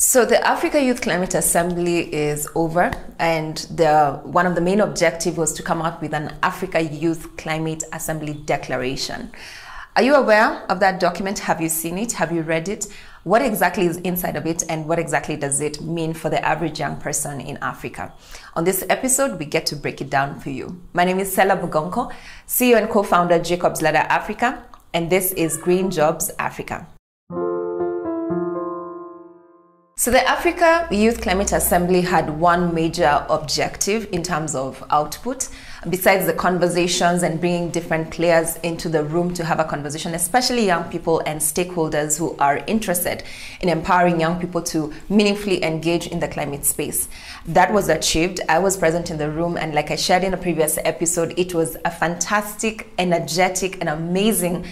So the Africa Youth Climate Assembly is over, and one of the main objectives was to come up with an Africa Youth Climate Assembly Declaration. Are you aware of that document? Have you seen it? Have you read it? What exactly is inside of it, and what exactly does it mean for the average young person in Africa? On this episode, we get to break it down for you. My name is Sela Bugonko, CEO and co-founder Jacob's Ladder Africa, and this is Green Jobs Africa. So the Africa Youth Climate Assembly had one major objective in terms of output, besides the conversations and bringing different players into the room to have a conversation, especially young people and stakeholders who are interested in empowering young people to meaningfully engage in the climate space. That was achieved. I was present in the room, and like I shared in a previous episode, it was a fantastic, energetic, and amazing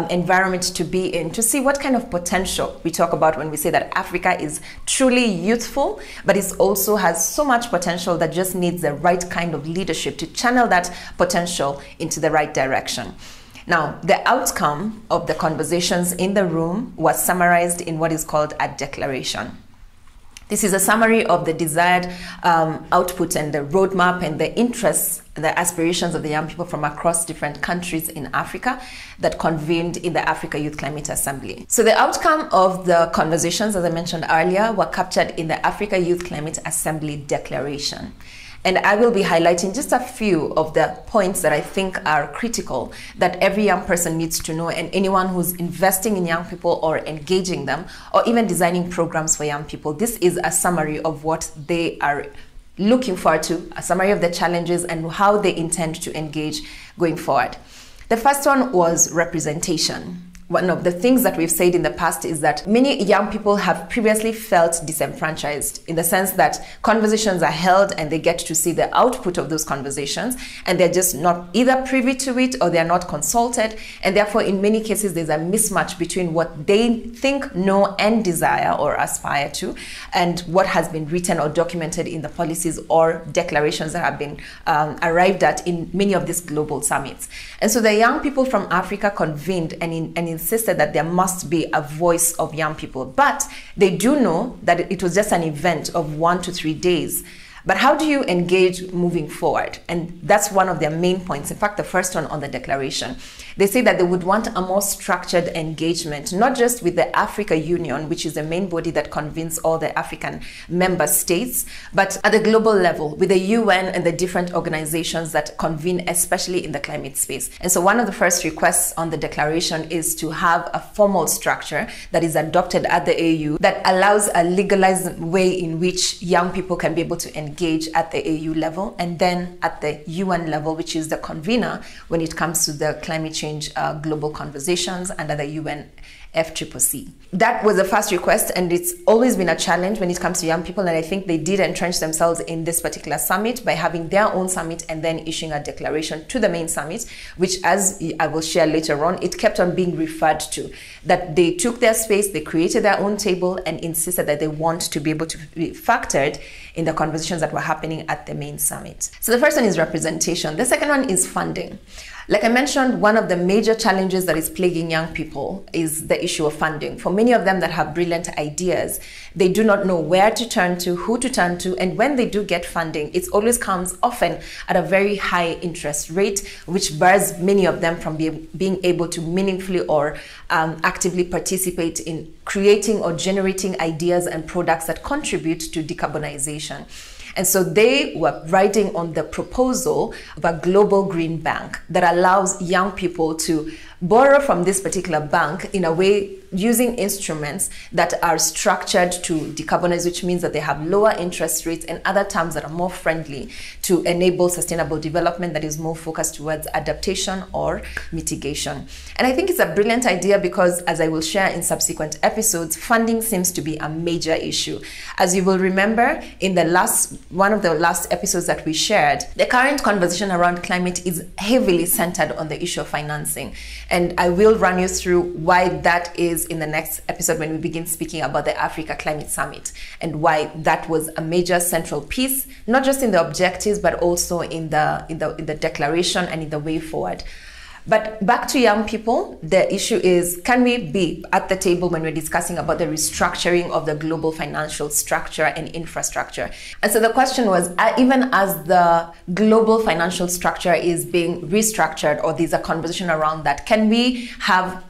environment to be in, to see what kind of potential we talk about when we say that Africa is truly youthful, but it also has so much potential that just needs the right kind of leadership to channel that potential into the right direction. Now, the outcome of the conversations in the room was summarized in what is called a declaration. This is a summary of the desired output and the roadmap and the interests, the aspirations of the young people from across different countries in Africa that convened in the Africa Youth Climate Assembly. So the outcome of the conversations, as I mentioned earlier, were captured in the Africa Youth Climate Assembly Declaration. And I will be highlighting just a few of the points that I think are critical that every young person needs to know, and anyone who's investing in young people or engaging them or even designing programs for young people. This is a summary of what they are looking forward to, a summary of the challenges and how they intend to engage going forward. The first one was representation. One of the things that we've said in the past is that many young people have previously felt disenfranchised, in the sense that conversations are held and they get to see the output of those conversations, and they're just not either privy to it or they're not consulted. And therefore, in many cases, there's a mismatch between what they think, know, and desire or aspire to, and what has been written or documented in the policies or declarations that have been arrived at in many of these global summits. And so the young people from Africa convened and insisted that there must be a voice of young people. But they do know that it was just an event of 1 to 3 days. But how do you engage moving forward? And that's one of their main points. In fact, the first one on the declaration. They say that they would want a more structured engagement, not just with the Africa Union, which is the main body that convenes all the African member states, but at the global level with the UN and the different organizations that convene, especially in the climate space. And so one of the first requests on the declaration is to have a formal structure that is adopted at the AU that allows a legalized way in which young people can be able to engage at the AU level, and then at the UN level, which is the convener when it comes to the climate change global conversations under the UNFCCC. That was the first request, and it's always been a challenge when it comes to young people, and I think they did entrench themselves in this particular summit by having their own summit and then issuing a declaration to the main summit, which, as I will share later on, it kept on being referred to, that they took their space, they created their own table and insisted that they want to be able to be factored in the conversations that were happening at the main summit. So the first one is representation. The second one is funding. Like I mentioned, one of the major challenges that is plaguing young people is the issue of funding. For many of them that have brilliant ideas, they do not know where to turn to, who to turn to, and when they do get funding, it always comes often at a very high interest rate, which bars many of them from being able to meaningfully or actively participate in creating or generating ideas and products that contribute to decarbonization. And so they were riding on the proposal of a global green bank that allows young people to borrow from this particular bank in a way using instruments that are structured to decarbonize, which means that they have lower interest rates and other terms that are more friendly to enable sustainable development that is more focused towards adaptation or mitigation. And I think it's a brilliant idea because, as I will share in subsequent episodes, funding seems to be a major issue. As you will remember, in one of the last episodes that we shared, the current conversation around climate is heavily centered on the issue of financing. And I will run you through why that is in the next episode when we begin speaking about the Africa Climate Summit and why that was a major central piece, not just in the objectives, but also in the declaration and in the way forward. But back to young people, the issue is, can we be at the table when we're discussing about the restructuring of the global financial structure and infrastructure? And so the question was, even as the global financial structure is being restructured, or there's a conversation around that, can we have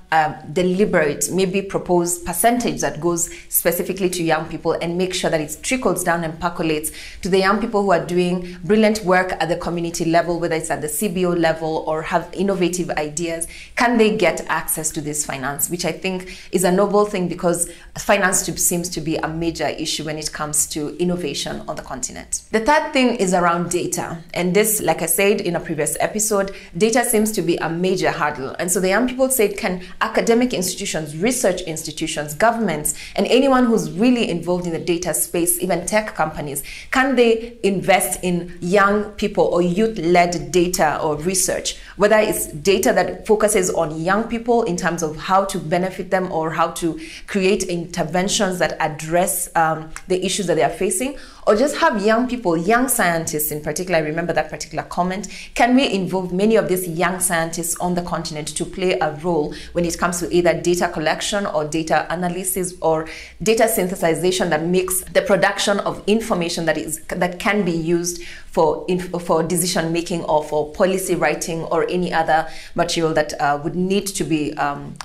deliberate, maybe propose percentage that goes specifically to young people and make sure that it trickles down and percolates to the young people who are doing brilliant work at the community level, whether it's at the CBO level or have innovative ideas? Can they get access to this finance? Which I think is a noble thing, because finance seems to be a major issue when it comes to innovation on the continent. The third thing is around data. And this, like I said in a previous episode, data seems to be a major hurdle. And so the young people said, can academic institutions, research institutions, governments, and anyone who's really involved in the data space, even tech companies, can they invest in young people or youth-led data or research? Whether it's data that focuses on young people in terms of how to benefit them or how to create interventions that address the issues that they are facing, or just have young people, young scientists in particular. I remember that particular comment. Can we involve many of these young scientists on the continent to play a role when it comes to either data collection or data analysis or data synthesization that makes the production of information that can be used for decision making or for policy writing or any other material that would need to be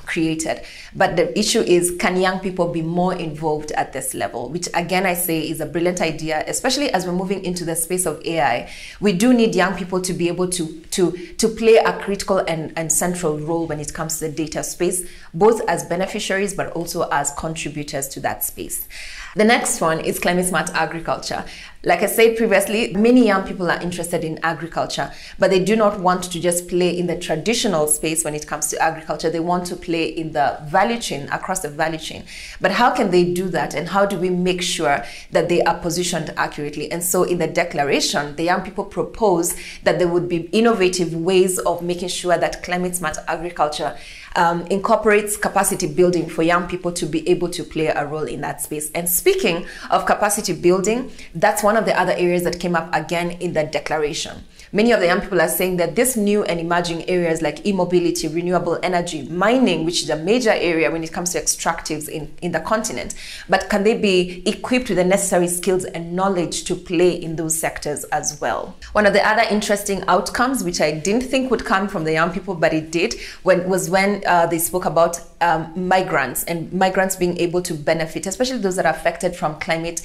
created? But the issue is, can young people be more involved at this level? Which again, I say is a brilliant idea, especially as we're moving into the space of AI. We do need young people to be able to play a critical and central role when it comes to the data space, both as beneficiaries but also as contributors to that space. The next one is climate smart agriculture. Like I said previously, many young people are interested in agriculture, but they do not want to just play in the traditional space when it comes to agriculture. They want to play in the value chain, across the value chain. But how can they do that? And how do we make sure that they are positioned accurately? And so in the declaration, the young people propose that there would be innovative ways of making sure that climate smart agriculture incorporates capacity building for young people to be able to play a role in that space. And speaking of capacity building, that's one of the other areas that came up again in the declaration. Many of the young people are saying that this new and emerging areas like e-mobility, renewable energy, mining, which is a major area when it comes to extractives in the continent, but can they be equipped with the necessary skills and knowledge to play in those sectors as well? One of the other interesting outcomes, which I didn't think would come from the young people, but it did, was when they spoke about migrants and migrants being able to benefit, especially those that are affected from climate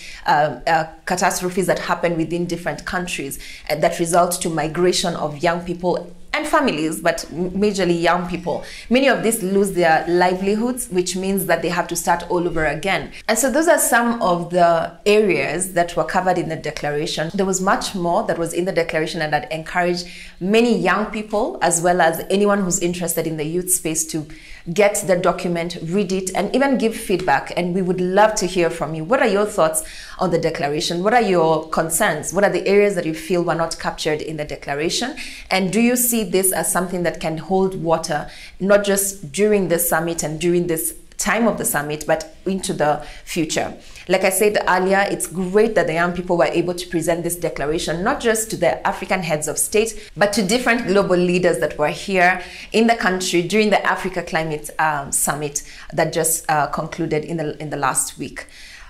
catastrophes that happen within different countries that result to migration of young people and families, but majorly young people. Many of these lose their livelihoods, which means that they have to start all over again. And so those are some of the areas that were covered in the declaration. There was much more that was in the declaration and that encouraged many young people, as well as anyone who's interested in the youth space, to get the document, read it, and even give feedback. And we would love to hear from you. What are your thoughts on the declaration? What are your concerns? What are the areas that you feel were not captured in the declaration? And do you see this as something that can hold water, not just during the summit and during this time of the summit, but into the future? Like I said earlier, it's great that the young people were able to present this declaration, not just to the African heads of state, but to different global leaders that were here in the country during the Africa Climate Summit that just concluded in the last week.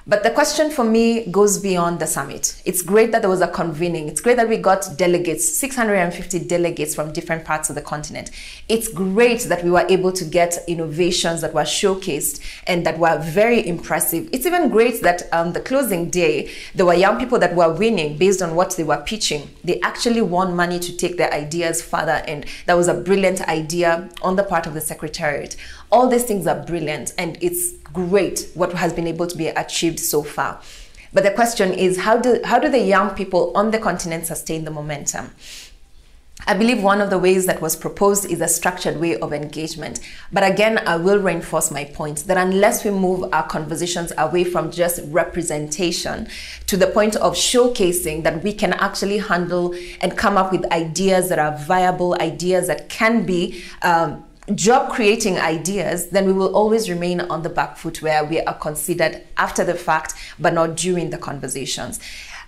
But the question for me goes beyond the summit. It's great that there was a convening. It's great that we got delegates, 650 delegates from different parts of the continent. It's great that we were able to get innovations that were showcased and that were very impressive. It's even great that the closing day, there were young people that were winning based on what they were pitching. They actually won money to take their ideas further, and that was a brilliant idea on the part of the Secretariat. All these things are brilliant, and it's great what has been able to be achieved so far. But the question is, how do the young people on the continent sustain the momentum? I believe one of the ways that was proposed is a structured way of engagement. But again, I will reinforce my point that unless we move our conversations away from just representation to the point of showcasing that we can actually handle and come up with ideas that are viable, ideas that can be job creating ideas, then we will always remain on the back foot where we are considered after the fact, but not during the conversations.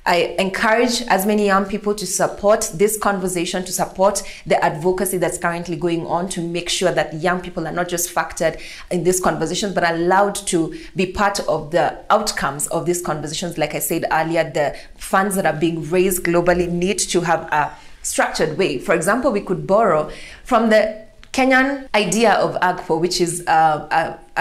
I encourage as many young people to support this conversation, to support the advocacy that's currently going on, to make sure that young people are not just factored in this conversation, but allowed to be part of the outcomes of these conversations. Like I said earlier, the funds that are being raised globally need to have a structured way. For example, we could borrow from the Kenyan idea of AGPO, which is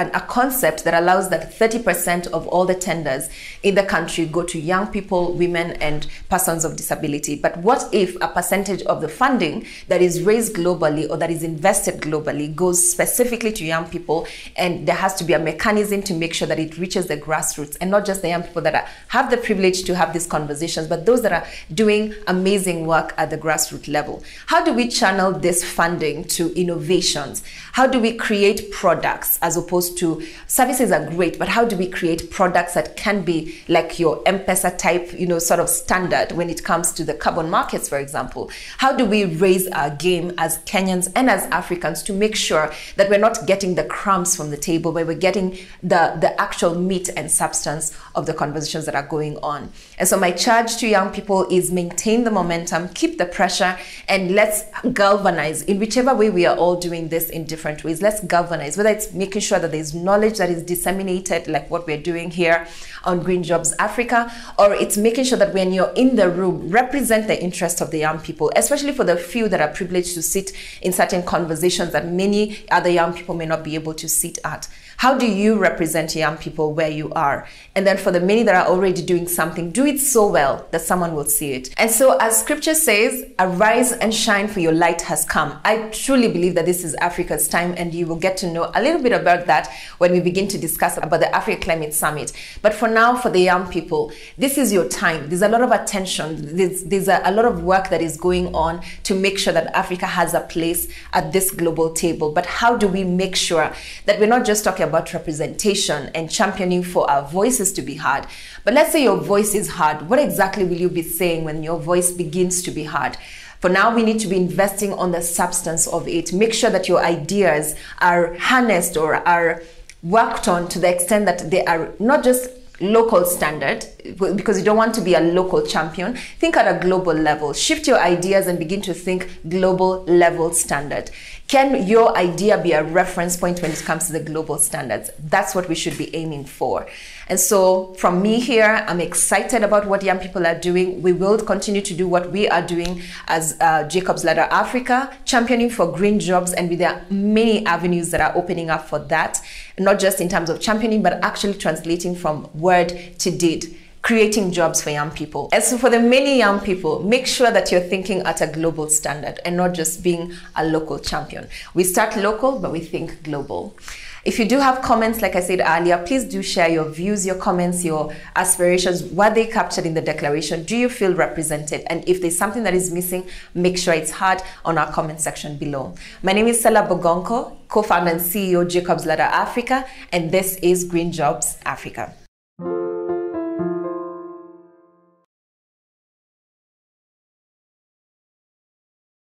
a concept that allows that 30% of all the tenders in the country go to young people, women, and persons of disability. But what if a percentage of the funding that is raised globally or that is invested globally goes specifically to young people, and there has to be a mechanism to make sure that it reaches the grassroots, and not just the young people that have the privilege to have these conversations, but those that are doing amazing work at the grassroots level. How do we channel this funding to innovations? How do we create products as opposed to services are great, but how do we create products that can be like your M-Pesa type, sort of standard when it comes to the carbon markets, for example? How do we raise our game as Kenyans and as Africans to make sure that we're not getting the crumbs from the table, but we're getting the actual meat and substance of the conversations that are going on? And so my charge to young people is maintain the momentum, keep the pressure, and let's galvanize in whichever way we are all doing this in different ways. Let's galvanize, whether it's making sure that there's knowledge that is disseminated, like what we're doing here on Green Jobs Africa, or it's making sure that when you're in the room, represent the interest of the young people, especially for the few that are privileged to sit in certain conversations that many other young people may not be able to sit at. How do you represent young people where you are? And then for the many that are already doing something, do it so well that someone will see it. And so as scripture says, arise and shine, for your light has come. I truly believe that this is Africa's time, and you will get to know a little bit about that when we begin to discuss about the Africa Climate Summit. But for now, for the young people, this is your time. There's a lot of attention. There's a lot of work that is going on to make sure that Africa has a place at this global table. But how do we make sure that we're not just talking about representation and championing for our voices to be heard? But let's say your voice is heard. What exactly will you be saying when your voice begins to be heard? For now, we need to be investing on the substance of it. Make sure that your ideas are harnessed or are worked on to the extent that they are not just local standard, because you don't want to be a local champion. Think at a global level. Shift your ideas and begin to think global level standard. Can your idea be a reference point when it comes to the global standards? That's what we should be aiming for. And so from me here, I'm excited about what young people are doing. We will continue to do what we are doing as Jacob's Ladder Africa, championing for green jobs, and there are many avenues that are opening up for that, not just in terms of championing, but actually translating from word to deed, creating jobs for young people. And so for the many young people, make sure that you're thinking at a global standard and not just being a local champion. We start local, but we think global. If you do have comments, like I said earlier, please do share your views, your comments, your aspirations. Were they captured in the declaration? Do you feel represented? And if there's something that is missing, make sure it's heard on our comment section below. My name is Stella Bogonko, co-founder and CEO Jacob's Ladder Africa, and this is Green Jobs Africa.